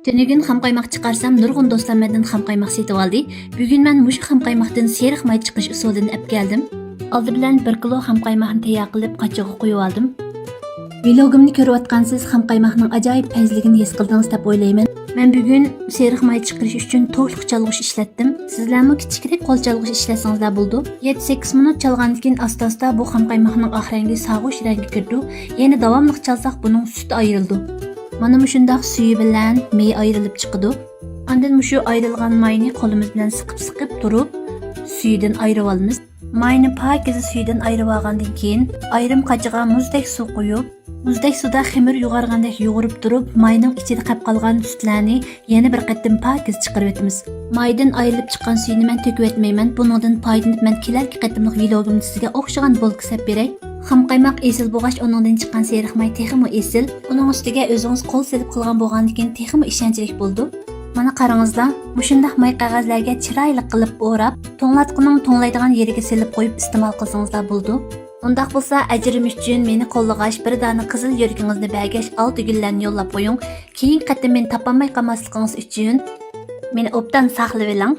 Tünügün xam qaymaq chiqarsam nurg'un do'stlar mendan xam qaymaq setib oldi. Bugun men mushu xam qaymoqdan seriq may chiqish usulini olib keldim. Oldi bilan 1 kilo xam qaymoqni tayyor qilib qachiqqa qo'yib oldim. Vlogimni ko'rayotgansiz xam qaymoqning ajoyib payzligini his qildingiz deb o'ylayman. Men bugun seriq may chiqarish uchun to'liq chalg'ish ishlatdim. Sizlarmi kichikroq qo'l chalg'ish ishlatsangiz bo'ldi. 7-8 minut chalgandan keyin asta-asta bu xam qaymoqning oxirgi sag'ush rangi kirdi. Yana davomli chalsak buning suti ayrildi. Mana shundoq suyi bilan may ayrilib chiqdi. Ondan shu ayrilgan mayni qo'limiz bilan siqib turib, suyidan ayirib olamiz. Mayni pakiz suyidan ayirib olgandan keyin ayrim qachiga muzdek suv qo'yib, muzdek suvda ximir yug'argandek yug'urib turib, mayning ichida qolib qolgan sutlarni yana bir qatim pakiz chiqarib o'tamiz. Maydan ayrilib chiqqan suyni men to'kib o'tmayman. Buningdan foydalanib men kelarki qatimlik vlogimda sizga o'xshagan bo'lk sep beray. Xam qaymoq esil bo'lgach, uningdan chiqqan seriq may texmi esil. Uning ustiga o'zingiz qo'l silib qilgan bo'lgandan keyin texmi ishonchli bo'ldi. Mana qarangizlar, mushundaq may qog'ozlarga chiroyli qilib o'rab, to'nglatqining to'nglaydigan yeriga silib qo'yib iste'mol qilsangizlar bo'ldi. Undaq bo'lsa, ajrim uchun meni qo'llag'ash, bir dona qizil yuragingizni bagash, 6 gullarni yo'llab qo'ying. Keyin qatim men topolmay qolmasligingiz uchun meni obdan saqlab oling.